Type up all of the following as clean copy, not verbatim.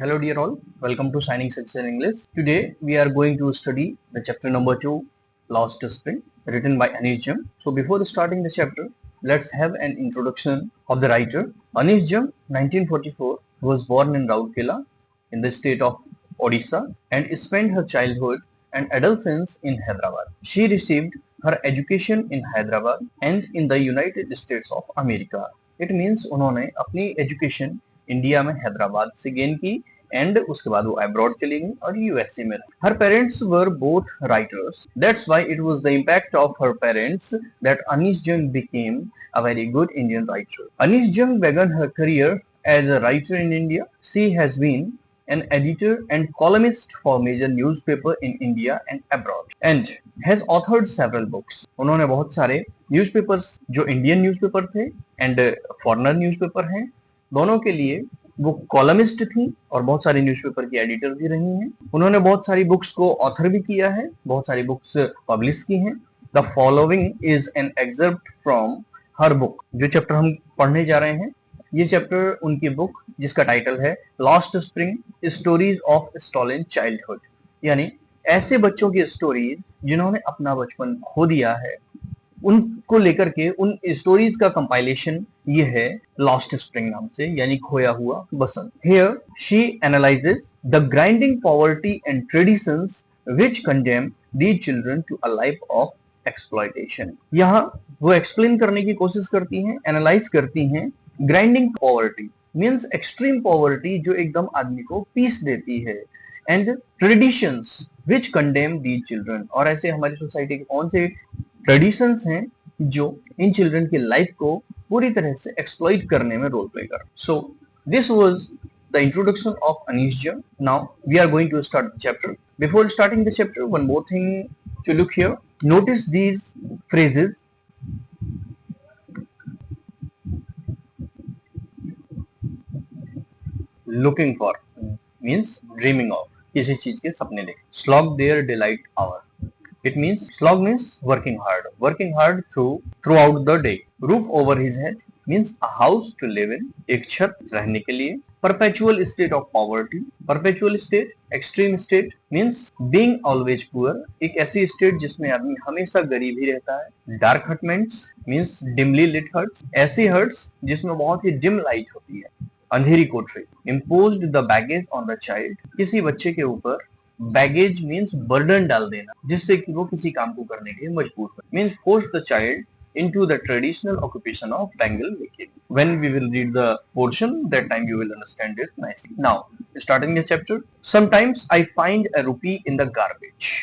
Hello dear all, welcome to Signing Success in English. Today we are going to study the chapter number 2, Lost Spring, written by Anish Jung. So before starting the chapter, let's have an introduction of the writer. Anish Jung, 1944, was born in Rourkela in the state of Odisha and spent her childhood and adolescence in Hyderabad. She received her education in Hyderabad and in the United States of America. It means उन्होंने अपनी education India में हैदराबाद से gain की and उसके बाद वो abroad चली गई और यूएसए में रही. Her parents were both writers. That's why it was the impact of her parents that Anish Jung became a very good Indian writer. Anish Jung began her career as a writer in India. She has been an editor and columnist for major newspaper in India and abroad and has authored several books. उन्होंने बहुत सारे newspapers जो Indian newspaper थे and foreigner newspaper हैं दोनों के लिए वो कॉलमिस्ट थी और बहुत सारे न्यूज़पेपर की एडिटर भी रही हैं. उन्होंने बहुत सारी बुक्स को ऑथर भी किया है, बहुत सारी बुक्स पब्लिश की हैं. The following is an excerpt from her book. जो चैप्टर हम पढ़ने जा रहे हैं ये चैप्टर उनकी बुक जिसका टाइटल है lost spring stories of stolen childhood, यानी ऐसे बच्चों की स्टोरीज जिन्होंने अपना बचपन खो दिया है उनको लेकर के उन स्टोरीज का कंपाइलेशन ये है लॉस्ट स्प्रिंग नाम से, यानी खोया हुआ बसंत. Here she analyses the grinding poverty and traditions which condemn these children to a life of exploitation. यहाँ वो एक्सप्लेन करने की कोशिश करती हैं, एनालाइज करती हैं grinding poverty means extreme poverty जो एकदम आदमी को पीस देती है and traditions which condemn these children, और ऐसे हमारी सोसाइटी के कौन से ट्रेडिशंस हैं जो इन चिल्ड्रन की लाइफ को पूरी तरह से एक्सप्लॉइट करने में रोल प्ले कर. So this was the introduction of Anees Jung. Now we are going to start the chapter. Before starting the chapter, one more thing to look here. Notice these phrases. Looking for means dreaming of, किसी चीज के सपने देख. Slog their delight hour. It means slog means working hard throughout the day. Roof over his head means a house to live in, एक छत रहने के लिए. Perpetual state of poverty, perpetual state, extreme state means being always poor, एक ऐसी state जिसमें आदमी हमेशा गरीब ही रहता है. Dark hutments means dimly lit huts, ऐसी huts जिसमें बहुत ही dim light होती है, अंधेरी कोठरी. Imposed the baggage on the child, किसी बच्चे के ऊपर बैगेज मीन्स बर्डन डाल देना जिससे कि वो किसी काम को करने के लिए मजबूर हो. Means force the child into the traditional occupation of bangle making. When we will read the portion, that time you will understand it nicely. Now, starting the chapter. Sometimes I find a rupee in the garbage.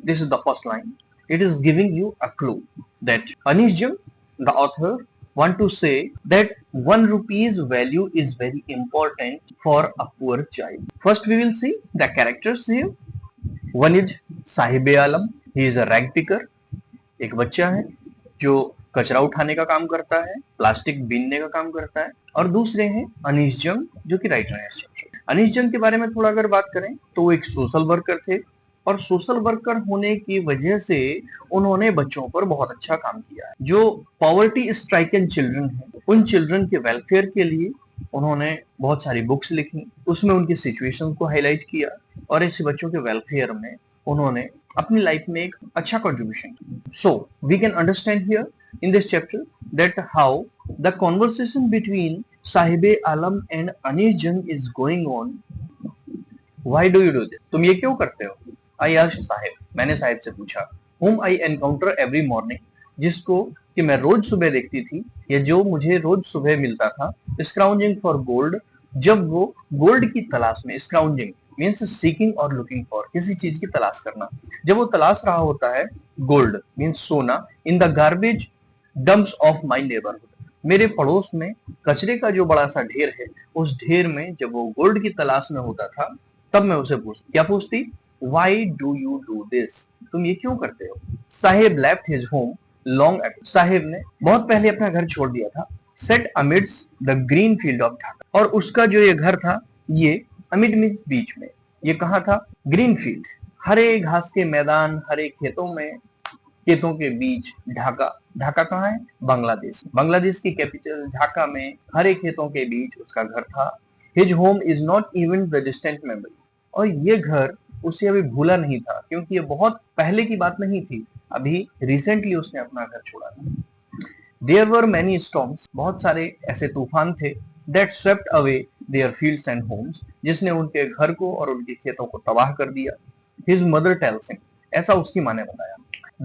This is the first line. It is giving you a clue that Anish Jung, the author, want to say that 1 rupee's value is very important for a poor child. First we will see the characters here. One is Sahibe Alam. He is a rag picker. एक बच्चा है जो कचरा उठाने का काम करता है, प्लास्टिक बीनने का काम करता है. और दूसरे हैं अनीश जंग जो कि राइटर है. अनीश जंग के बारे में थोड़ा अगर बात करें तो वो एक सोशल वर्कर थे और सोशल वर्कर होने की वजह से उन्होंने बच्चों पर बहुत अच्छा काम किया है. जो पॉवर्टी स्ट्राइकन चिल्ड्रन हैं उन चिल्ड्रन के वेलफेयर के लिए उन्होंने बहुत सारी बुक्स लिखी, उसमें उनकी सिचुएशन को हाईलाइट किया और ऐसे बच्चों के वेलफेयर में उन्होंने अपनी लाइफ में एक अच्छा कंट्रीब्यूशन किया. So we can understand here in this chapter that how the conversation between Sahibe Alam and Anees Jung is going on. Why do you do this? तुम ये क्यों करते हो? आई आस्क्ड साहिब, मैंने साहिब से पूछा. whom I encounter every morning, जिसको कि मैं रोज सुबह देखती थी या जो मुझे रोज सुबह मिलता था. स्क्राउंजिंग फॉर गोल्ड, जब वो गोल्ड की तलाश में, स्क्राउंजिंग मीन्स सीकिंग और लुकिंग फॉर, किसी चीज की तलाश करना, जब वो तलाश रहा होता है गोल्ड मीन्स सोना. In the garbage dumps of my neighbourhood, मेरे पड़ोस में कचरे का जो बड़ा सा ढेर है उस ढेर में जब वो गोल्ड की तलाश में होता था तब मैं उसे पूछती. क्या पूछती? Why do you do this? तुम ये क्यों करते हो? Sahib left his home long ago. Sahib ने बहुत पहले अपना घर छोड़ दिया था. Set amidst the green field of Dhaka. और उसका जो ये घर था ये अमिड मीन्स बीच में. ये कहाँ था? ग्रीन फील्ड, हरे घास के मैदान, हरे खेतों में, खेतों के बीच. ढाका, ढाका कहाँ है? बांग्लादेश. बांग्लादेश की कैपिटल ढाका में हरे खेतों के बीच उसका घर था. His home is not even the distant memory. और ये घर उसे अभी भूला नहीं था, क्योंकि ये बहुत पहले की बात नहीं थी, अभी रिसेंटली उसने अपना घर छोड़ा था. There were many storms, बहुत सारे ऐसे तूफान थे, that swept away their fields and homes, जिसने उनके घर को और उनके खेतों को तबाह कर दिया. His mother tells him, ऐसा उसकी माँ ने बताया.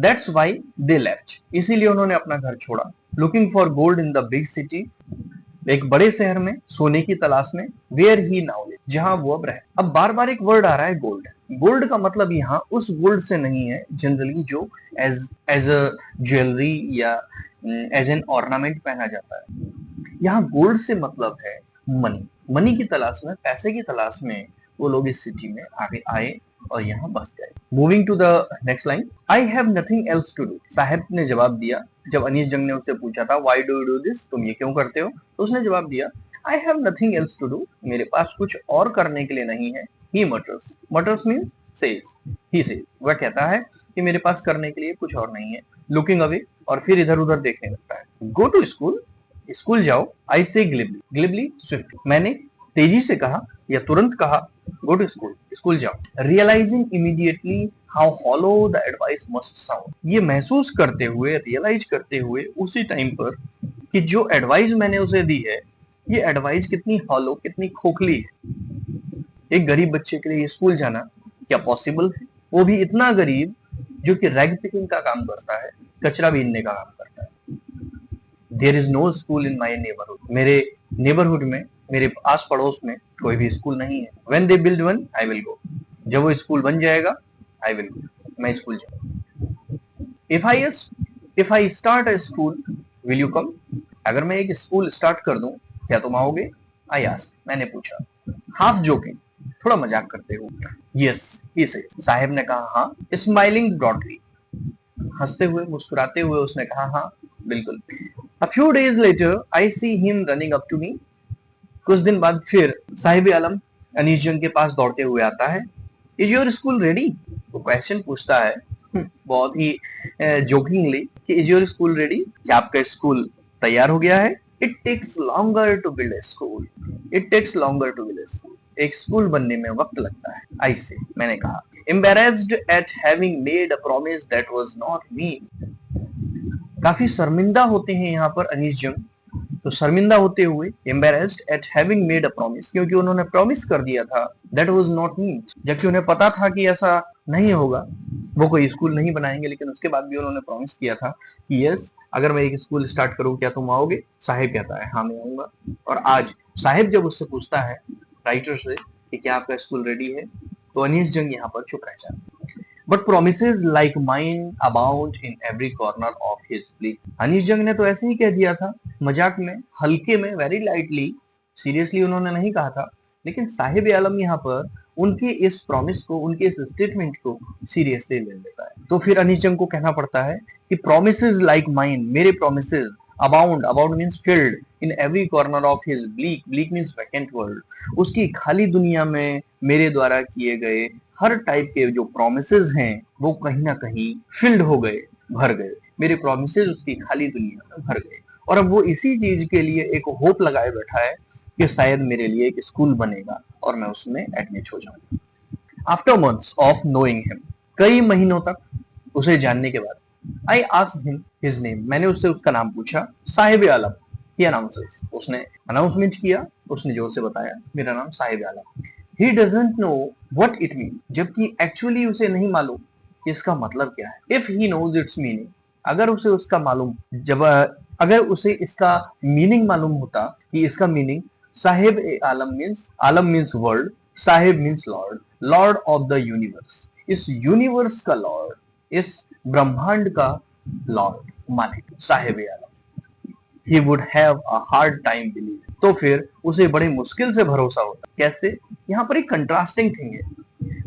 That's why they left, इसीलिए उन्होंने अपना घर छोड़ा. Looking for gold in the big city, एक बड़े शहर में सोने की तलाश में. Where he now lives, जहां वो अब रहे. अब बार बार एक वर्ड आ रहा है गोल्ड. गोल्ड का मतलब यहाँ उस गोल्ड से नहीं है जनरली जो एज अ ज्वेलरी या एज एन ऑर्नामेंट पहना जाता है. यहाँ गोल्ड से मतलब है मनी. मनी की तलाश में, पैसे की तलाश में वो लोग इस सिटी में आगे आए और यहाँ बस गए. Moving to the next line. I have nothing else to do. साहिब ने जवाब दिया जब अनीस जंग ने उससे पूछा था why do you do this, तुम ये क्यों करते हो, तो उसने जवाब दिया I have nothing else to do, मेरे पास कुछ और करने के लिए नहीं है. He mutters. Mutters means says. He says, वह कहता है कि मेरे पास करने के लिए कुछ और नहीं है. लुकिंग अवे, और फिर इधर उधर देखने लगता है. गो टू स्कूल, स्कूल जाओ. आई से ग्लिबली. ग्लिबली स्विफ्ट, मैंने तेजी से कहा या तुरंत कहा गो टू स्कूल, स्कूल जाओ. Realising immediately how hollow the advice must sound, ये महसूस करते हुए, रियलाइज करते हुए उसी टाइम पर कि जो एडवाइस मैंने उसे दी है ये एडवाइस कितनी हॉलो, कितनी खोखली है. एक गरीब बच्चे के लिए स्कूल जाना क्या पॉसिबल है, वो भी इतना गरीब जो कि रैग पिकिंग का काम करता है, कचरा बीनने का काम करता है. There is no school in my neighbourhood, मेरे नेबरहुड में, मेरे आस पड़ोस में कोई भी स्कूल नहीं है. When they build one I will go, जब वो स्कूल बन जाएगा आई विल गो, मैं स्कूल जाऊंगा. If I start a school will you come, अगर मैं एक स्कूल स्टार्ट कर दूं क्या तुम आओगे. आई आस्क्ड, मैंने पूछा. हाफ जोकिंग, थोड़ा मजाक करते हुए. यस ही सेड, साहिब ने कहा हाँ. स्माइलिंग ब्रॉडली, हंसते हुए, मुस्कुराते हुए उसने कहा हाँ बिल्कुल. A few days later, I see him running up to me. कुछ दिन बाद फिर साहिब आलम अनीस जंग के पास दौड़ते हुए आता है. Is your school ready? वो क्वेश्चन पूछता है बहुत ही जोकिंगली कि Is your school ready? क्या आपका स्कूल तैयार हो गया है? It takes longer to build a school. It takes longer to build a school. एक स्कूल बनने में वक्त लगता है. I say, मैंने कहा. Embarrassed at having made a promise that was not mean. काफी शर्मिंदा होते हैं यहाँ पर अनीस जंग. तो शर्मिंदा होते हुए, embarrassed at having made a promise, क्योंकि उन्होंने प्रॉमिस कर दिया था that was not mean, जबकि उन्हें पता था कि ऐसा नहीं होगा, वो कोई स्कूल नहीं बनाएंगे, लेकिन उसके बाद भी उन्होंने प्रॉमिस किया था कि यस अगर मैं एक स्कूल स्टार्ट करूं क्या तुम आओगे. साहिब कहता है हाँ मैं आऊंगा. और आज साहिब जब उससे पूछता है राइटर से कि क्या आपका स्कूल रेडी है, तो अनीस जंग यहाँ पर चुप रह जाता है. But promises like mine abound in every corner of his bleak. Anees जंग ने तो ऐसे ही कह दिया था, मजाक में, हल्के में, वेरी लाइटली, सीरियसली उन्होंने नहीं कहा था. लेकिन साहिब आलम यहाँ पर उनके इस प्रॉमिस को, उनके इस स्टेटमेंट को सीरियसली ले लेता है. तो फिर अनीस जंग को कहना पड़ता है कि promises like mine, मेरे promises, abound means filled in every corner of his bleak means vacant world, उसकी खाली दुनिया में मेरे द्वारा किए गए हर टाइप के जो प्रोमिसेस हैं वो कहीं ना कहीं फिल्ड हो गए, भर गए. मेरे प्रोमिसेस उसकी खाली दुनिया में भर गए. और अब वो इसी चीज के लिए एक होप लगाए बैठा है कि शायद मेरे लिए एक स्कूल बनेगा और मैं उसमें एडमिट हो जाऊंगा. After months of knowing him, कई महीनों तक उसे जानने के बाद, I asked him his name, मैंने उससे उसका नाम पूछा. साहिब आलम, ही अनाउंसेस, उसने अनाउंसमेंट किया, उसने जोर से बताया मेरा नाम साहिब आलम. He doesn't know what it means, जबकि एक्चुअली उसे नहीं मालूम कि इसका मतलब क्या है. If he knows its meaning, अगर उसे उसका मालूम, जब अगर उसे इसका मीनिंग मालूम होता कि इसका meaning Sahib Alam means world, Sahib means Lord, Lord of the universe, इस यूनिवर्स का लॉर्ड, इस ब्रह्मांड का लॉर्ड, मालिक, साहिब आलम. He would have a hard time believing, तो फिर उसे बड़ी मुश्किल से भरोसा होता. कैसे? यहाँ पर एक कंट्रास्टिंग थिंग है.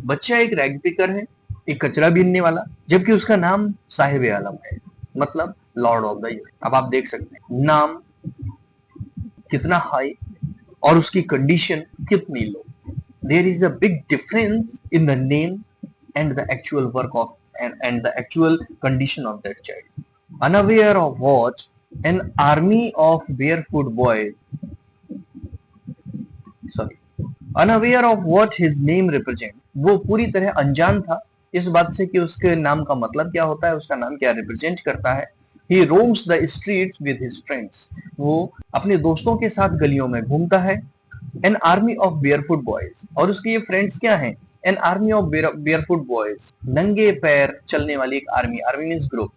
बच्चा एक रैग पिकर है, एक कचरा बीनने वाला, जबकि उसका नाम साहिब आलम है, मतलब लॉर्ड ऑफ द यूनिवर्स. अब आप देख सकते हैं नाम कितना हाई और उसकी कंडीशन कितनी low. There is a big difference in the name and the actual work of and the actual condition of that child. Unaware of what an army of barefoot boys sorry, unaware of what his name represent, वो पूरी तरह अनजान था इस बात से कि उसके नाम का मतलब क्या होता है, उसका नाम क्या रिप्रेजेंट करता है। He roams the streets with his friends, वो अपने दोस्तों के साथ गलियों में घूमता है। An army of barefoot boys, और उसके ये फ्रेंड्स क्या हैं, an army of barefoot boys, नंगे पैर चलने वाली एक आर्मी, आर्मी मीन्स ग्रुप,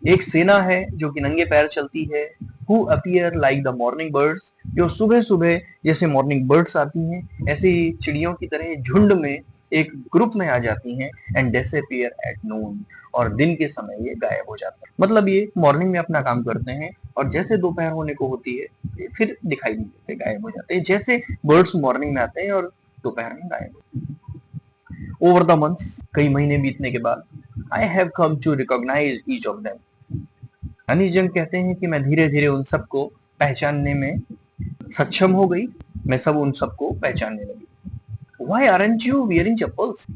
एक सेना है जो कि नंगे पैर चलती है। Who appear like the morning birds, जो सुबह सुबह जैसे मॉर्निंग बर्ड्स आती हैं ऐसी चिड़ियों की तरह झुंड में एक ग्रुप में आ जाती हैं। एंड डिसअपीयर एट नून, और दिन के समय ये गायब हो जाता है। मतलब ये मॉर्निंग में अपना काम करते हैं और जैसे दोपहर होने को होती है फिर दिखाई नहीं देते, गायब हो जाते हैं, जैसे बर्ड्स मॉर्निंग में आते हैं और दोपहर में गायब होते हैं। ओवर द मंथ्स, कई महीने बीतने के बाद, I have come to recognise each of them, हनी जंग कहते हैं कि मैं धीरे धीरे उन सबको पहचानने में सक्षम हो गई, मैं सब उन सबको पहचानने लगी। Why aren't you wearing chappals,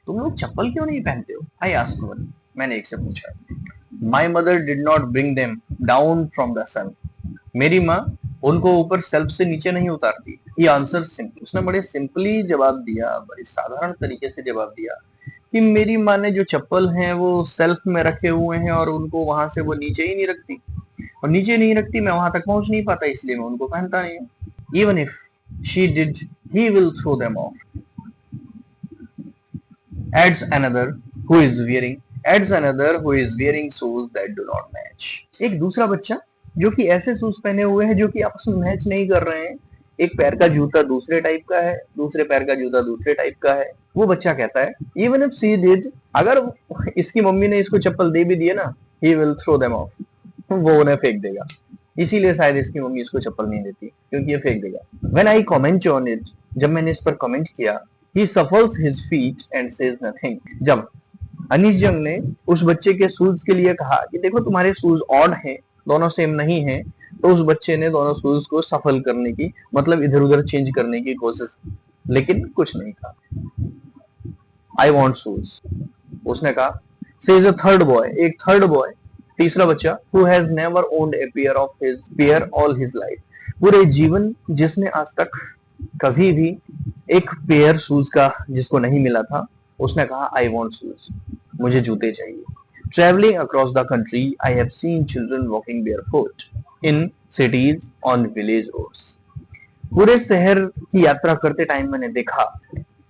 तुम लोग चप्पल क्यों नहीं पहनते हो? I asked one, मैंने एक से पूछा। My mother did not bring them down from the sun, मेरी माँ उनको ऊपर सेल्फ से नीचे नहीं उतारती। He answered simply, उसने बड़े सिंपली जवाब दिया, बड़े साधारण तरीके से जवाब दिया कि मेरी माँ ने जो चप्पल हैं वो सेल्फ में रखे हुए हैं और उनको वहां से वो नीचे ही नहीं रखती, और नीचे नहीं रखती, मैं वहां तक पहुंच नहीं पाता, इसलिए मैं उनको पहनता नहीं हूँ। Even if she did, he will throw them off, adds another who is wearing shoes that do not match, एक दूसरा बच्चा जो कि ऐसे शूज पहने हुए हैं जो कि आपस में मैच नहीं कर रहे हैं, एक पैर का जूता दूसरे टाइप का है, दूसरे पैर का जूता दूसरे टाइप का है। वो बच्चा कहता है इवन इफ शी डिड, अगर इसकी मम्मी ने इसको चप्पल दे भी दिया ना, he will throw them off, वो उन्हें फेंक देगा। इसीलिए शायद इसकी मम्मी इसको चप्पल नहीं देती, क्योंकि ये फेंक देगा। When I comment on it, जब मैंने इस पर कमेंट किया, he shuffles his feet and says nothing, जब अनीस जंग ने उस बच्चे के शूज के लिए कहा कि देखो तुम्हारे शूज ऑड हैं, दोनों सेम नहीं हैं, तो उस बच्चे ने दोनों शूज को सफल करने की, मतलब इधर उधर चेंज करने की कोशिश की, लेकिन कुछ नहीं कहा। आई वॉन्ट शूज, उसने कहा। सेज अ थर्ड बॉय, एक थर्ड बॉय, तीसरा बच्चा, who has never owned a pair all his life, पूरे जीवन जिसने आज तक कभी भी एक पेयर शूज का जिसको नहीं मिला था, उसने कहा आई वॉन्ट शूज, मुझे जूते चाहिए। Travelling across the country I have seen children walking barefoot in cities on village roads, पूरे शहर की यात्रा करते टाइम मैंने देखा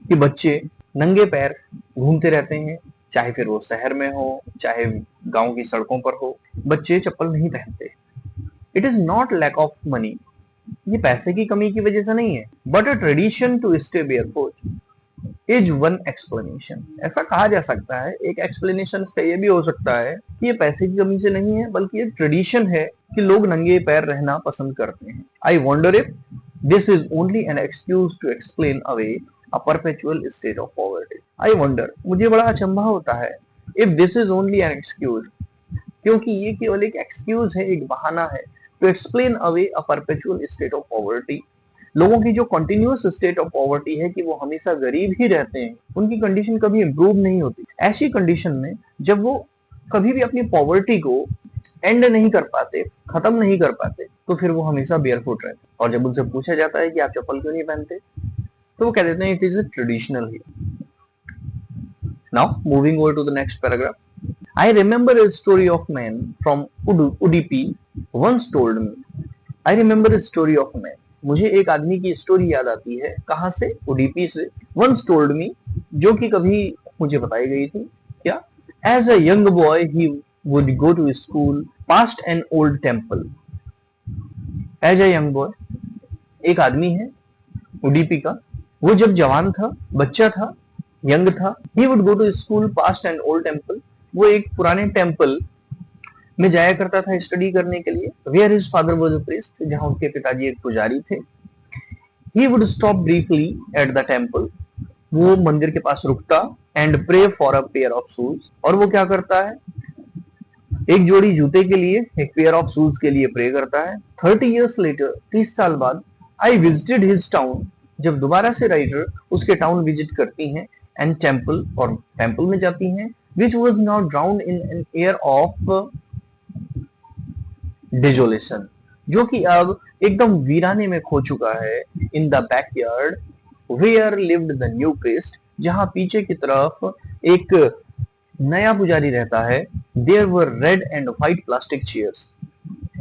कि बच्चे नंगे पैर घूमते रहते हैं, चाहे फिर वो शहर में हो चाहे गांव की सड़कों पर हो, बच्चे चप्पल नहीं पहनते। It is not lack of money, ये पैसे की कमी की वजह से नहीं है, but a tradition to stay barefoot is one explanation, ऐसा कहा जा सकता है। एक एक्सप्लेनेशन इसका ये भी हो सकता है कि ये पैसे की कमी से नहीं है, बल्कि ये ट्रेडिशन है कि लोग नंगे पैर रहना पसंद करते हैं। I wonder if this is only an excuse to explain away a perpetual state of poverty. I wonder, मुझे बड़ा अचंभा होता है, if this is only an excuse, क्योंकि ये केवल एक एक्सक्यूज है, एक बहाना है, to explain away a perpetual state of poverty, लोगों की जो कंटिन्यूअस स्टेट ऑफ पॉवर्टी है कि वो हमेशा गरीब ही रहते हैं, उनकी कंडीशन कभी इंप्रूव नहीं होती। ऐसी कंडीशन में जब वो कभी भी अपनी पॉवर्टी को एंड नहीं कर पाते, खत्म नहीं कर पाते, तो फिर वो हमेशा बेयरफुट रहते। और जब उनसे पूछा जाता है कि आप चप्पल क्यों नहीं पहनते, तो वो कह देते हैं इट इज अ ट्रेडिशनल ही। Now moving over to the next paragraph. I remember a story of man from Udupi once told me. I remember a story of man. मुझे एक आदमी की स्टोरी याद आती है, कहां से? उडीपी से। Once told me, जो कि कभी मुझे बताई गई थी। क्या? As a young boy, he would go to school past an old temple. As a young boy, एक आदमी है उडीपी का, वो जब जवान था, बच्चा था, यंग था, he would go to school past an old temple, वो एक पुराने टेम्पल में जाया करता था स्टडी करने के लिए। Where his father was a priest, जहां उसके पिताजी एक पुजारी थे। He would stop briefly at the temple, वो मंदिर के पास रुकता, and pray for a pair of shoes, और वो क्या करता है? एक जोड़ी जूते के लिए, एक पेयर ऑफ शूज के लिए प्रे करता है। 30 years later, 30 साल बाद, I visited his town, जब दोबारा से राइटर उसके टाउन विजिट करती हैं, एंड टेम्पल, और टेम्पल में जाती हैं, which was now drowned in an air of desolation, जो कि अब एकदम वीराने में खो चुका है। In the backyard where lived the new priest, जहां पीछे की तरफ एक नया पुजारी रहता है। There were red and white plastic chairs,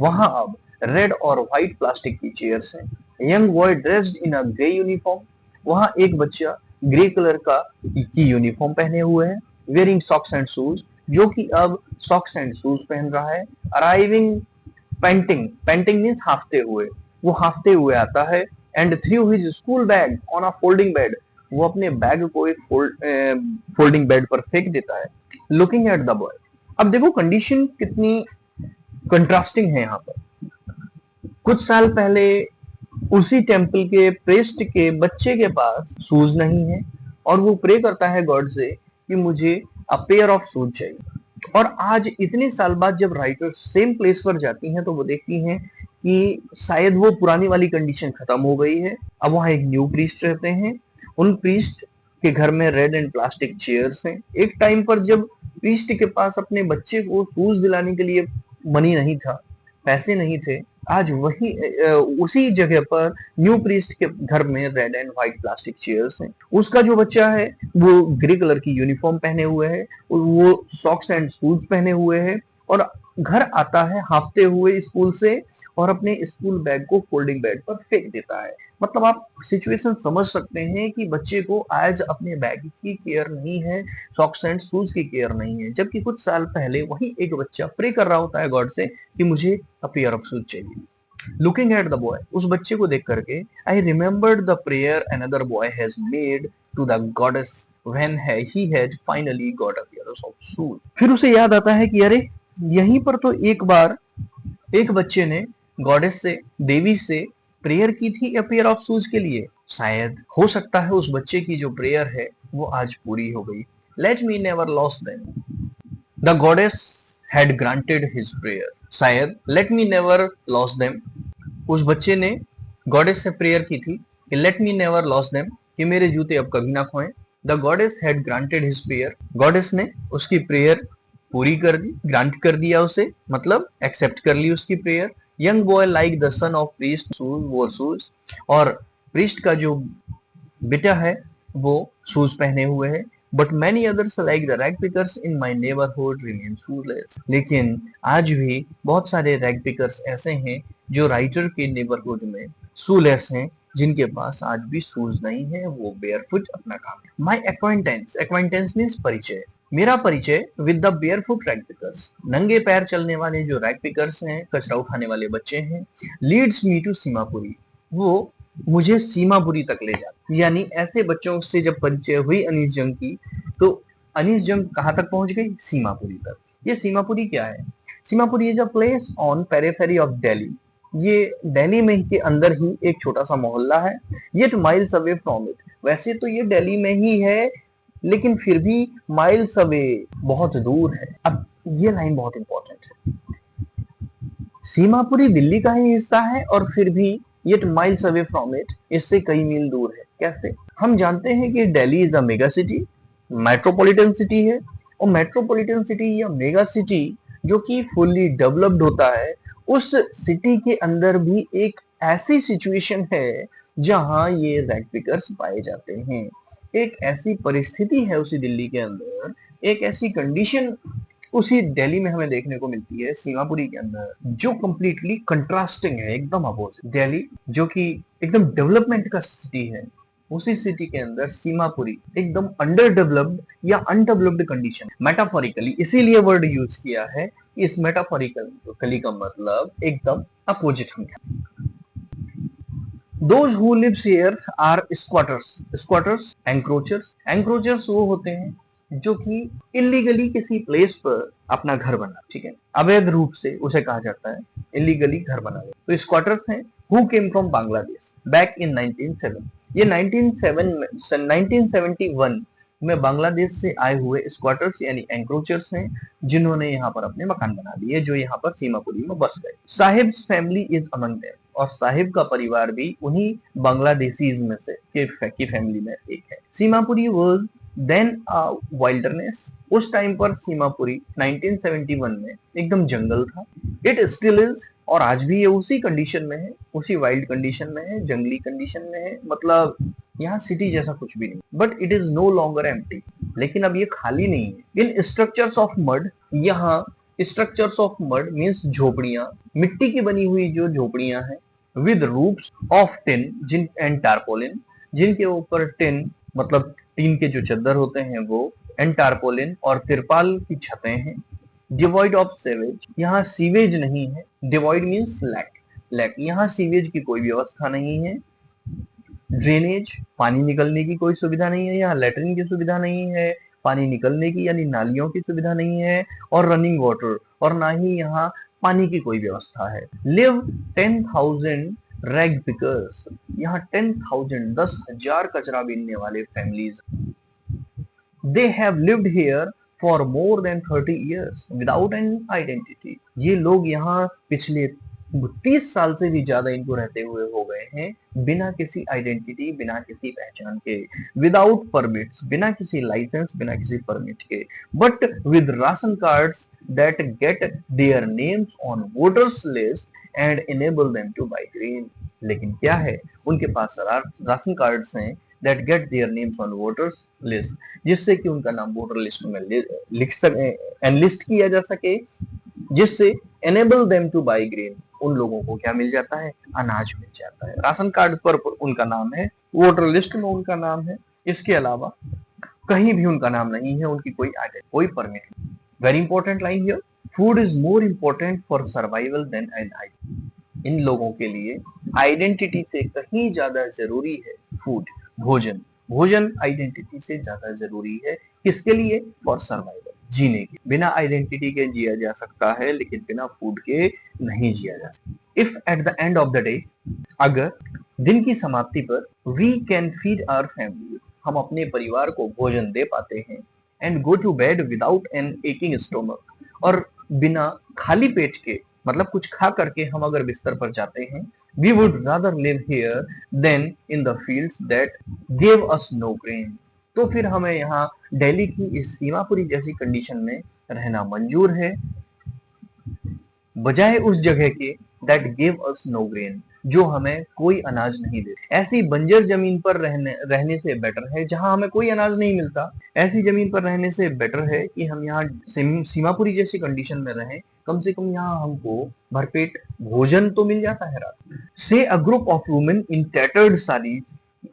वहां अब रेड और व्हाइट प्लास्टिक की चेयर्स हैं। Young boy dressed in a grey uniform, वहां एक बच्चा ग्रे कलर का की यूनिफॉर्म पहने हुए है। वेयरिंग सॉक्स एंड शूज, जो कि अब सॉक्स एंड शूज पहन रहा है। अराइविंग पेंटिंग, पेंटिंग मीन्स हाफते हुए, वो हाफते हुए आता है। And through his school bag on a folding bed, वो अपने बैग को एक फोल्डिंग बेड पर फेंक देता है। लुकिंग एट द बॉय, अब देखो कंडीशन कितनी कंट्रास्टिंग है यहाँ पर। कुछ साल पहले उसी टेम्पल के प्रेस्ट के बच्चे के पास शूज नहीं है और वो प्रे करता है गॉड से कि मुझे अ पेयर ऑफ शूज चाहिए। और आज इतने साल बाद जब राइटर सेम प्लेस पर जाती हैं तो वो देखती हैं कि शायद वो पुरानी वाली कंडीशन खत्म हो गई है। अब वहां एक न्यू प्रीस्ट रहते हैं। उन प्रीस्ट के घर में रेड एंड प्लास्टिक चेयर्स हैं। एक टाइम पर जब प्रीस्ट के पास अपने बच्चे को शूज दिलाने के लिए मनी नहीं था, पैसे नहीं थे, आज वही उसी जगह पर न्यू प्रीस्ट के घर में red and white plastic chairs हैं। उसका जो बच्चा है वो ग्रे कलर की यूनिफॉर्म पहने हुए है, वो सॉक्स एंड शूज पहने हुए है और घर आता है हाफते हुए स्कूल से और अपने स्कूल बैग को फोल्डिंग बेड पर फेंक देता है। मतलब आप सिचुएशन समझ सकते हैं कि बच्चे को आज अपने बैग की केयर नहीं है, सॉक्स एंड शूज की केयर नहीं है, जबकि कुछ साल पहले वही एक बच्चा प्रे कर रहा होता है गॉड से कि मुझे अ पेयर ऑफ शूज चाहिए। लुकिंग एट द बॉय, उस बच्चे को देख करके I remembered the prayer another boy has made to the goddess when he has finally got a pair of shoes. फिर उसे याद आता है कि अरे यहीं पर तो एक बार एक बच्चे ने गॉडेस से, देवी से प्रेयर की थी अ पेयर ऑफ शूज के लिए। शायद हो सकता है उस बच्चे की जो प्रेयर है वो आज पूरी हो गई। Let me never lose them, the goddess had granted his prayer. शायद let me never lose them, उस बच्चे ने गॉडेस से प्रेयर की थी कि let me never lose them, कि मेरे जूते अब कभी ना खोएं। The goddess had granted his prayer, goddess ने उसकी प्रेयर पूरी कर दी, ग्रांट कर दिया उसे, मतलब एक्सेप्ट कर ली उसकी prayer. Young boy like the son of priest shoes वोर शूज, और प्रीस्ट का जो बेटा है वो शूज पहने हुए है। But many others like the rag pickers in my neighbourhood remain shoelace, लेकिन आज भी बहुत सारे रैग पिकर्स ऐसे हैं जो राइटर के नेबरहुड में शूलेस हैं, जिनके पास आज भी शूज नहीं है, वो बेयरफुट अपना काम। माई एक्वाइंटेंस, एक्वाइंटेंस मीन्स परिचय, मेरा परिचय with the barefoot rag pickers, नंगे पैर चलने वाले जो रैग पिकर्स हैं, कचरा उठाने वाले बच्चे हैं। लीड्स मी टू सीमापुरी, वो मुझे सीमापुरी तक ले जाता। यानी ऐसे बच्चों से जब परिचय हुई अनीस जंग की, तो अनीस जंग कहां तक पहुंच गई? सीमापुरी तक। ये सीमापुरी क्या है? Seemapuri is a place on periphery of Delhi, ये दिल्ली में ही के अंदर ही एक छोटा सा मोहल्ला है। Yet miles away from it, वैसे तो ये दिल्ली में ही है लेकिन फिर भी माइल्स अवे, बहुत दूर है। अब ये लाइन बहुत इंपॉर्टेंट है, सीमापुरी दिल्ली का ही हिस्सा है और फिर भी yet miles away from it, इससे कई मील दूर है। कैसे? हम जानते हैं कि Delhi is a mega city, metropolitan city है, और मेट्रोपॉलिटन सिटी या मेगा सिटी जो कि फुल्ली डेवलप्ड होता है, उस सिटी के अंदर भी एक ऐसी सिचुएशन है जहां ये रैग पिकर्स पाए जाते हैं। एक ऐसी परिस्थिति है उसी दिल्ली के अंदर, एक ऐसी कंडीशन उसी दिल्ली में हमें देखने को मिलती है सीमापुरी के अंदर, जो कंप्लीटली कंट्रास्टिंग है, एकदम अपोजिट। दिल्ली जो कि एकदम डेवलपमेंट का सिटी है, उसी सिटी के अंदर सीमापुरी एकदम अंडर डेवलप्ड या अनडेवलप्ड कंडीशन। मेटाफोरिकली इसीलिए वर्ड यूज किया है, इस मेटाफोरिकली का मतलब एकदम अपोजिट है। Those who lives here are squatters. Squatters, encroachers. Encroachers वो होते हैं जो कि इलीगली किसी प्लेस पर अपना घर बना, ठीक है, अवैध रूप से उसे कहा जाता है इलीगली घर बना। तो स्क्वाटर्स हैं who came from Bangladesh back in 1907, ये 1971 में बांग्लादेश से आए हुए स्क्वाटर्स यानी एंक्रोचर्स हैं, जिन्होंने यहाँ पर अपने मकान बना लिए, जो यहाँ पर सीमापुरी में बस गए। Sahibs family is among them, और साहिब का परिवार भी उन्हीं बांग्लादेशीज में से की फैमिली में एक है। Seemapuri was then a wilderness, उस टाइम पर सीमापुरी 1971 में एकदम जंगल था। इट स्टिल इज, और आज भी ये उसी कंडीशन में है, उसी वाइल्ड कंडीशन में है, जंगली कंडीशन में है, मतलब यहाँ सिटी जैसा कुछ भी नहीं, but it is no longer empty, लेकिन अब ये खाली नहीं है। इन स्ट्रक्चर्स ऑफ मड, यहाँ स्ट्रक्चर्स ऑफ मड मीन्स झोपड़ियां, मिट्टी की बनी हुई जो झोपड़ियां हैं, विद रूफ्स ऑफ टिन जिन एंड टारपोलिन, जिनके ऊपर टिन मतलब टीन के जो चद्दर होते हैं वो, एंड टारपोलिन और तिरपाल की छतें हैं। डिवॉइड ऑफ सीवेज, यहाँ सीवेज नहीं है, डिवॉइड मीन्स लैक, लैक, यहाँ सीवेज की कोई व्यवस्था नहीं है। ड्रेनेज, पानी निकलने की कोई सुविधा नहीं है, यहाँ लेटरिन की सुविधा नहीं है, पानी निकलने की यानी नालियों की सुविधा नहीं है, और रनिंग वाटर, और ना ही यहाँ पानी की कोई व्यवस्था है। लिव 10,000 रैग पिकर्स, यहाँ 10,000 10,000 कचरा बीनने वाले families, they have lived here for more than 30 years without an identity, ये लोग यहाँ पिछले 30 साल से भी ज्यादा इनको रहते हुए हो गए हैं बिना किसी आइडेंटिटी, बिना किसी पहचान के, विदाउट परमिट्स, बिना किसी लाइसेंस, बिना किसी परमिट के, but with ration cards that get their names on voters list and enable them to buy green, लेकिन क्या है, उनके पास राशन कार्ड्स हैं that get their names on voters list, जिससे कि उनका नाम वोटर लिस्ट में लिख सके, एनलिस्ट किया जा सके, जिससे enable them to buy grain, उन लोगों को क्या मिल जाता है, अनाज मिल जाता है। राशन कार्ड पर उनका नाम है, वोटर लिस्ट में उनका नाम है, इसके अलावा कहीं भी उनका नाम नहीं है, उनकी कोई आइडेंटिटी, कोई परमिट नहीं। Very important line here, food is more important for survival than an identity, इन लोगों के लिए आइडेंटिटी से कहीं ज्यादा जरूरी है फूड, भोजन, भोजन आइडेंटिटी से ज्यादा जरूरी है, किसके लिए, फॉर सर्वाइवल, जीने के, बिना आइडेंटिटी के जिया जा सकता है लेकिन बिना फूड के नहीं जिया जा सकता। If at the end of the day, अगर दिन की समाप्ति पर, we can feed our family, हम अपने परिवार को भोजन दे पाते हैं, and go to bed without an aching stomach, और बिना खाली पेट के, मतलब कुछ खा करके हम अगर बिस्तर पर जाते हैं, we would rather live here than in the fields that gave us no grain, तो फिर हमें यहाँ दिल्ली की इस सीमापुरी जैसी कंडीशन में रहना मंजूर है, बजाय उस जगह के that gave us no grain, जो हमें कोई अनाज नहीं देते। ऐसी बंजर जमीन पर रहने से बेटर है, जहां हमें कोई अनाज नहीं मिलता, ऐसी जमीन पर रहने से बेटर है कि हम यहाँ सीमापुरी जैसी कंडीशन में रहें, कम से कम यहाँ हमको भरपेट भोजन तो मिल जाता है रात। से a group of women in tattered saris,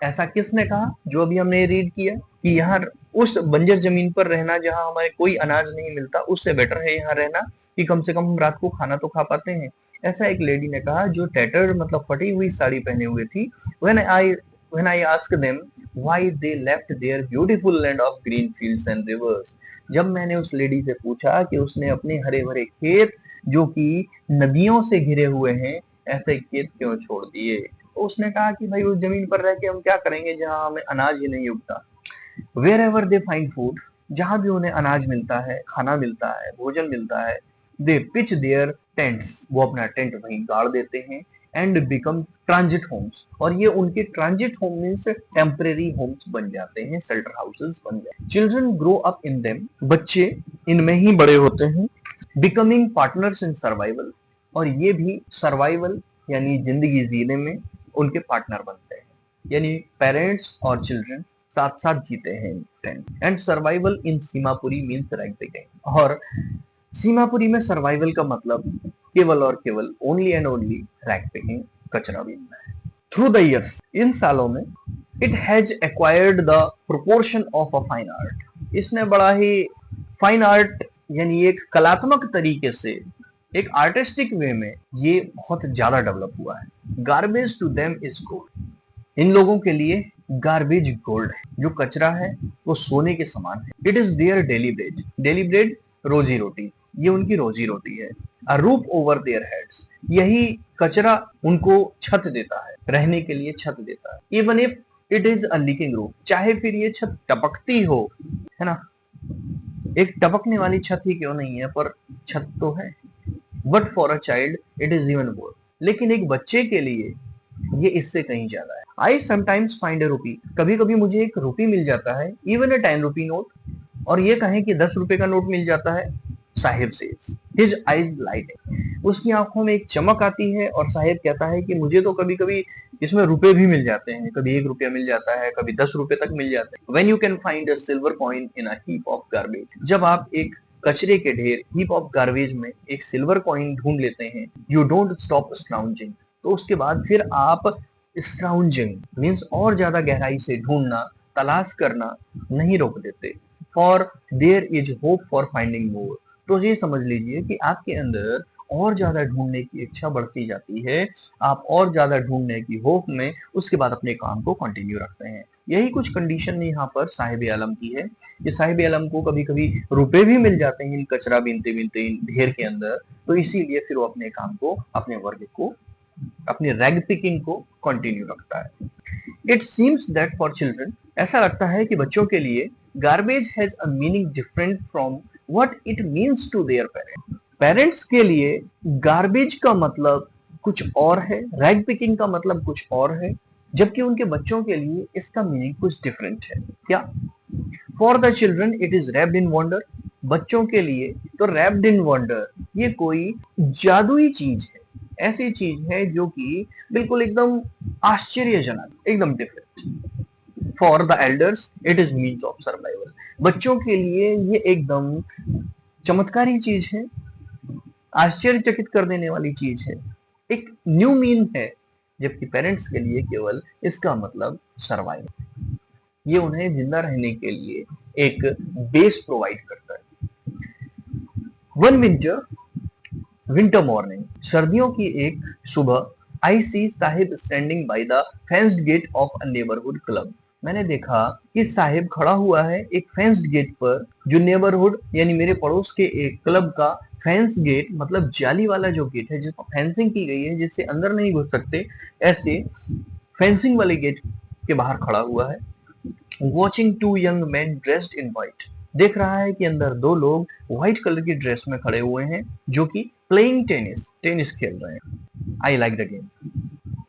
ऐसा किसने कहा, जो अभी हमने रीड किया कि यहाँ उस बंजर जमीन पर रहना जहां हमें कोई अनाज नहीं मिलता, उससे बेटर है यहाँ रहना कि कम से कम हम रात को खाना तो खा पाते हैं। ऐसा एक लेडी ने कहा जो टैटर्ड मतलब फटी हुई साड़ी पहने हुए थी। when I asked them why they left their beautiful land of green fields and rivers, जब मैंने उस लेडी से पूछा कि उसने अपने हरे भरे खेत जो कि नदियों से घिरे हुए हैं, ऐसे खेत क्यों छोड़ दिए, तो उसने कहा कि भाई उस जमीन पर रह के हम क्या करेंगे जहां हमें अनाज ही नहीं उगता। Wherever they find food, जहां भी उन्हें अनाज मिलता है, खाना मिलता है, भोजन मिलता है, they pitch their tents, वो अपना टेंट वहीं गाड़ देते हैं, and become transit homes, और ये उनके transit home means temporary homes बन जाते हैं, शेल्टर हाउसेस बन जाते हैं। Children grow up in them, बच्चे इनमें ही बड़े होते हैं, बिकमिंग पार्टनर्स इन सर्वाइवल, और ये भी सर्वाइवल यानी जिंदगी जीने में उनके पार्टनर बनते हैं, यानी पेरेंट्स और चिल्ड्रन साथ साथ जीते हैं। And survival in Seemapuri means rag picking, और सीमापुरी में सर्वाइवल का मतलब केवल और केवल only and only rag picking, कचरा बीनना है। थ्रू द इयर्स, इन सालों में, it has acquired the proportion of a fine art, इसने बड़ा ही फाइन आर्ट यानी एक कलात्मक तरीके से, एक आर्टिस्टिक वे में ये बहुत ज्यादा डेवलप हुआ है। Garbage to them is gold, इन लोगों के लिए गार्बेज गोल्ड है, जो कचरा है वो सोने के समान है। It is their daily bread, daily bread रोजी रोटी, ये उनकी रोजी रोटी है। A roof over their heads, यही कचरा उनको छत देता है, रहने के लिए छत देता है। Even if it is a leaking roof, चाहे फिर ये छत टपकती हो, है ना, एक टपकने वाली छत ही क्यों नहीं है, पर छत तो है। But for a child it is even more, लेकिन एक बच्चे के लिए ये इससे कहीं ज्यादा है। आई समटाइम्स फाइंड अ रूपी, कभी कभी मुझे एक रूपी मिल जाता है, इवन अ 10 रूपी नोट, और ये कहें कि 10 रुपए का नोट मिल जाता है। Sahib says, his eyes light, उसकी आंखों में एक चमक आती है और साहिब कहता है कि मुझे तो कभी कभी इसमें रुपए भी मिल जाते हैं, कभी 1 रुपया मिल जाता है, कभी 10 रुपए तक मिल जाते हैं। When you can find a silver coin in a heap of garbage, जब आप एक कचरे के ढेर heap of garbage में एक सिल्वर कॉइन ढूंढ लेते हैं, you don't stop scrounging, तो उसके बाद फिर आप scrounging मीन्स और ज्यादा गहराई से ढूंढना, तलाश करना नहीं रोक देते। For there is hope for finding more, तो ये समझ लीजिए कि आपके अंदर और ज्यादा ढूंढने की इच्छा बढ़ती जाती है, आप और ज्यादा ढूंढने की होप में उसके बाद अपने काम को कंटिन्यू रखते हैं। यही कुछ कंडीशन यहाँ पर साहिब आलम की है कि साहिब आलम को कभी कभी रुपए भी मिल जाते हैं इन कचरा बीनते बीनते इन ढेर के अंदर, तो इसीलिए फिर वो अपने काम को, अपने वर्क को, अपनी रैग पिकिंग को कंटिन्यू रखता है। It seems that for children, ऐसा लगता है कि बच्चों के लिए garbage has a meaning different from what it means to their parents. Parents के लिए गार्बेज का मतलब कुछ और है, रैग पिकिंग का मतलब कुछ और है, जबकि उनके बच्चों के लिए इसका मीनिंग कुछ डिफरेंट है। क्या? For the children it is wrapped in wonder, बच्चों के लिए तो रैप्ड इन वंडर ये कोई जादुई चीज है, ऐसी चीज है जो कि बिल्कुल एकदम आश्चर्यजनक, एकदम different. For the elders it is means of survival, बच्चों के लिए ये एकदम चमत्कारी चीज है, आश्चर्यचकित कर देने वाली चीज है, एक न्यू मीन है, जबकि पेरेंट्स के लिए केवल इसका मतलब सर्वाइवल, ये उन्हें जिंदा रहने के लिए एक बेस प्रोवाइड करता है। वन विंटर मॉर्निंग, सर्दियों की एक सुबह, I see Saheb standing by the fenced gate of a neighbourhood club, मैंने देखा कि साहिब खड़ा हुआ है एक फेंस्ड गेट पर, जो नेबरहुड यानी मेरे पड़ोस के एक क्लब का फेंस गेट, मतलब जाली वाला जो गेट है जिसको फेंसिंग की गई है, जिससे अंदर नहीं घुस सकते, ऐसे फेंसिंग वाले गेट के बाहर खड़ा हुआ है। Watching two young man dressed in white, देख रहा है कि अंदर दो लोग व्हाइट कलर की ड्रेस में खड़े हुए हैं जो कि प्लेइंग टेनिस खेल रहे हैं। I like the game,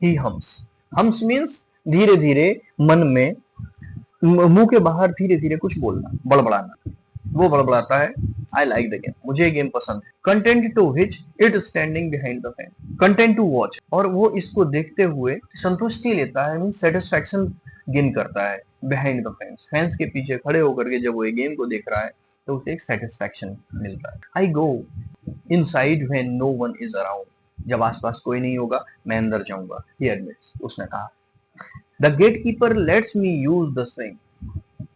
he hums, hums means धीरे धीरे मन में, मुंह के बाहर धीरे धीरे कुछ बोलना, बड़बड़ाना, वो बड़बड़ाता है। आई लाइक द गेम, मुझे ये गेम पसंद है। Content to which it standing behind the fan, content to watch, और वो इसको देखते हुए संतुष्टि लेता है, मीन सेटिस्फैक्शन गेन करता है। बिहाइंड द फैंस, फैंस के पीछे खड़े होकर के जब वो ये गेम को देख रहा है तो उसे एक सेटिस्फैक्शन मिलता है। I go inside when no one is around, जब आसपास कोई नहीं होगा मैं अंदर जाऊंगा, ही एडमिट्स, उसने कहा। The gatekeeper let's me use the swing,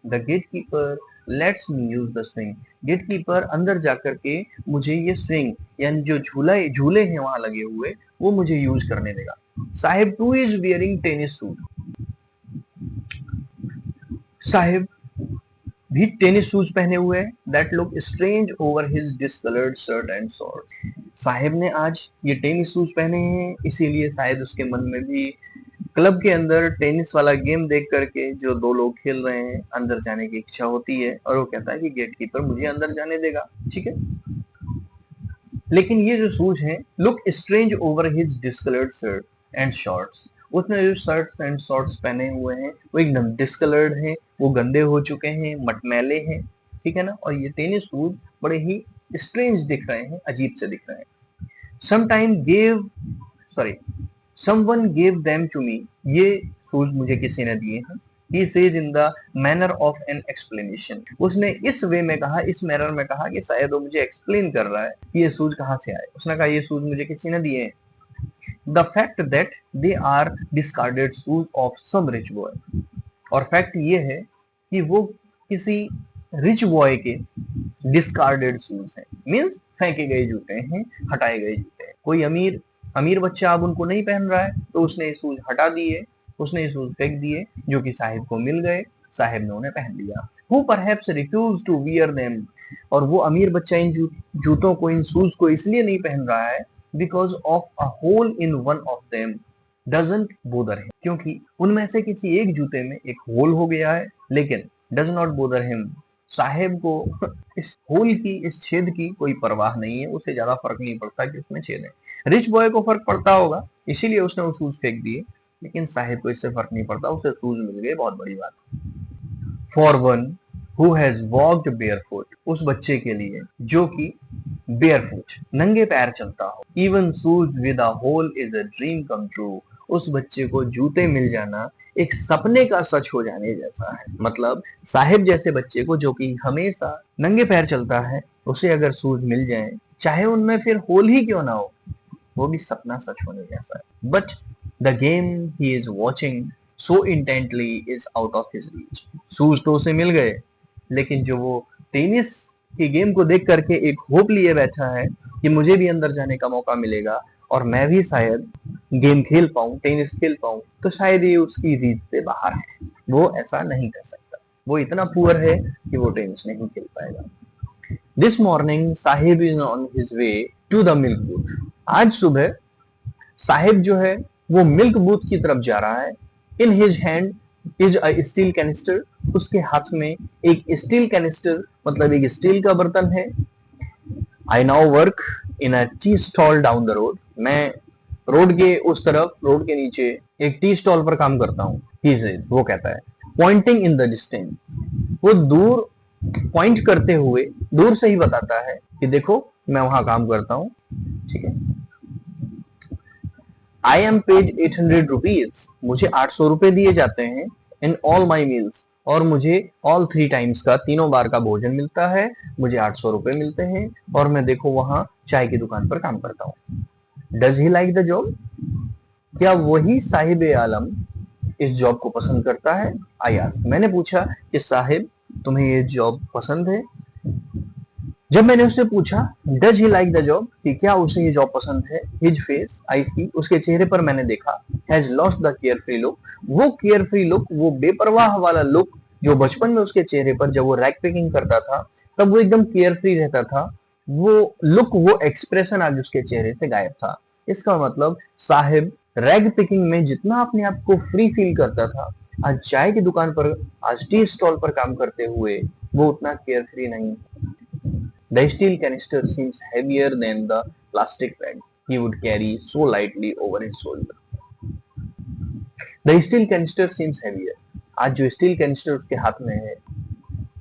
the gatekeeper let's me use the swing, gatekeeper अंदर जाकर के मुझे ये स्विंग यानी जो झूले हैं वहां लगे हुए, वो मुझे यूज करने देगा। Sahib two is wearing tennis suit, Sahib भी टेनिस शूज पहने हुए हैं। That look strange over his discoloured shirt and shorts, Sahib ने आज ये टेनिस शूज पहने हैं, इसीलिए शायद उसके मन में भी क्लब के अंदर टेनिस वाला गेम देख करके जो दो लोग खेल रहे हैं अंदर जाने की इच्छा होती है, और वो कहता है कि गेटकीपर मुझे अंदर जाने देगा, ठीक है। लेकिन ये जो शूज हैं, look strange over his discoloured shirt and shorts, उसने जो शर्ट्स एंड शॉर्ट्स पहने हुए हैं वो एकदम डिसकलर्ड हैं, वो गंदे हो चुके हैं, मटमैले हैं, ठीक है ना। और ये टेनिस शूज बड़े ही स्ट्रेंज दिख रहे हैं, अजीब से दिख रहे हैं। Sometime gave sorry someone gave them to me, ये शूज मुझे किसी ने दिए हैं। He said in the manner of an explanation, उसने इस वे में कहा, इस मैनर में कहा कि शायद वो मुझे एक्सप्लेन कर रहा है कि ये शूज कहाँ से आए। उसने कहा ये शूज मुझे किसी ने दिए हैं। The fact that they are discarded shoes of some rich boy, और फैक्ट ये है कि वो किसी रिच बॉय के डिस्कार्डेड शूज हैं, मीन्स फेंके गए जूते हैं, हटाए गए जूते हैं। कोई अमीर बच्चा अब उनको नहीं पहन रहा है तो उसने ये शूज हटा दिए, उसने ये शूज फेंक दिए जो कि साहिब को मिल गए, साहिब ने उन्हें पहन लिया। Who perhaps refused to wear them, और वो अमीर बच्चा इन जूतों को, इन शूज को इसलिए नहीं पहन रहा है because of a hole in one of them doesn't bother him, क्योंकि उनमें से किसी एक जूते में एक होल हो गया है, लेकिन does not bother him, साहेब को इस होल की, इस छेद की कोई परवाह नहीं है, उसे ज्यादा फर्क नहीं पड़ता कि उसमें छेद है। रिच बॉय को फर्क पड़ता होगा, इसीलिए उसने वो शूज फेंक दिए, लेकिन साहिब को इससे फर्क नहीं पड़ता, उसे शूज मिल गए, बहुत बड़ी बात। For one who has walked barefoot, उस बच्चे के लिए जो कि barefoot, नंगे पैर चलता हो. Even shoes with a hole is a dream come true. उस बच्चे को जूते मिल जाना एक सपने का सच हो जाने जैसा है. मतलब साहिब जैसे बच्चे को जो कि हमेशा नंगे पैर चलता है, उसे अगर शूज मिल जाए, चाहे उनमें फिर होल ही क्यों ना हो, वो भी सपना सच होने जैसा है. But the game he is watching so intently is out of his reach. Shoes तो उसे मिल गए, लेकिन जो वो टेनिस की गेम को देख करके एक होप लिए बैठा है कि मुझे भी अंदर जाने का मौका मिलेगा और मैं भी शायद गेम खेल पाऊं, टेनिस खेल पाऊं, तो शायद ये उसकी रीच से बाहर है. वो ऐसा नहीं कर सकता. वो इतना पुअर है कि वो टेनिस नहीं खेल पाएगा. This morning Sahib is on his way to the milk booth. आज सुबह साहिब जो है वो मिल्क बूथ की तरफ जा रहा है. In his hand is a steel canister. उसके हाथ में एक स्टील कैनिस्टर मतलब एक स्टील का बर्तन है. I now work in a tea stall down the road. मैं रोड के उस तरफ, रोड के नीचे एक टी स्टॉल पर काम करता हूँ. वो कहता है. Pointing in the distance. वो दूर पॉइंट करते हुए दूर से ही बताता है कि देखो मैं वहां काम करता हूँ. ठीक है. I am paid 800 rupees. मुझे 800 रुपए दिए जाते हैं. In all my meals. और मुझे ऑल 3 टाइम्स का, तीनों बार का भोजन मिलता है. मुझे 800 रुपए मिलते हैं और मैं देखो वहां चाय की दुकान पर काम करता हूँ. Does he like the job. क्या वही साहिब आलम इस जॉब को पसंद करता है? I asked. मैंने पूछा कि साहिब तुम्हें ये जॉब पसंद है? जब मैंने उससे पूछा does he like the job कि क्या उसे ये जॉब पसंद है, हिज फेस आई सी. उसके चेहरे पर मैंने देखा has lost the care free look. वो केयर फ्री लुक, वो बेपरवाह वाला लुक जो बचपन में उसके चेहरे पर जब वो रैक पिकिंग करता था तब वो एकदम केयर फ्री रहता था, वो लुक, वो एक्सप्रेशन आज उसके चेहरे से गायब था. इसका मतलब साहिब रैग पिकिंग में जितना अपने आप को फ्री फील करता था, आज चाय की दुकान पर, आज टी स्टॉल पर काम करते हुए वो उतना केयर फ्री नहीं. The steel canister seems heavier than the plastic bag he would carry so lightly over his shoulder. The steel canister seems heavier. आज जो स्टील कैनिस्टर उसके हाथ में है,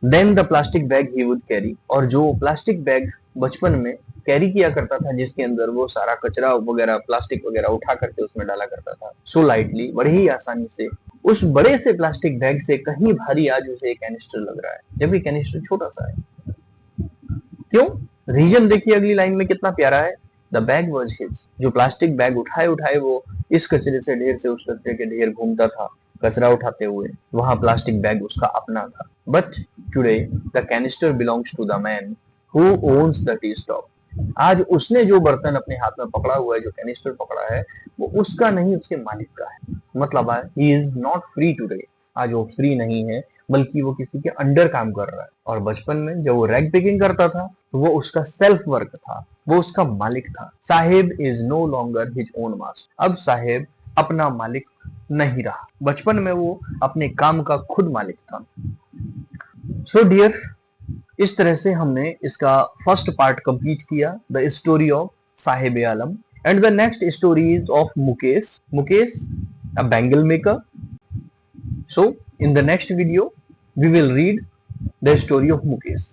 then the plastic bag he would carry. और जो plastic bag बचपन में कैरी किया करता था, जिसके अंदर वो सारा कचरा वगैरह, प्लास्टिक वगैरह उठा करके उसमें डाला करता था, सो लाइटली, बड़े ही आसानी से, उस बड़े से प्लास्टिक बैग से कहीं भारी आज उसे एक कैनिस्टर लग रहा है, जबकि कैनिस्टर छोटा सा है. क्यों? रीजन देखिए अगली लाइन में कितना प्यारा है. The bag was his. जो प्लास्टिक बैग उठाए उठाए वो इस कचरे से ढेर से उस कचरे के ढेर घूमता था कचरा उठाते हुए, वहां प्लास्टिक बैग उसका अपना था. But today the canister belongs to the man who owns the tea stop. आज उसने जो बर्तन अपने हाथ में पकड़ा हुआ है, जो कैनिस्टर पकड़ा है, वो उसका नहीं, उसके मालिक का है. मतलब he is not free today. आज वो फ्री नहीं है, बल्कि वो किसी के अंडर काम कर रहा है. और बचपन में जब वो रैग पिकिंग करता था तो वो उसका सेल्फ वर्क था, वो उसका मालिक था. Sahib is no longer his own master. अब साहिब अपना मालिक नहीं रहा, बचपन में वो अपने काम का खुद मालिक था. सो डियर, इस तरह से हमने इसका फर्स्ट पार्ट कंप्लीट किया, the story of Sahib Alam. And the next story is of Mukesh. Mukesh, a bangle maker. So, in the next video, we will read the story of Mukesh.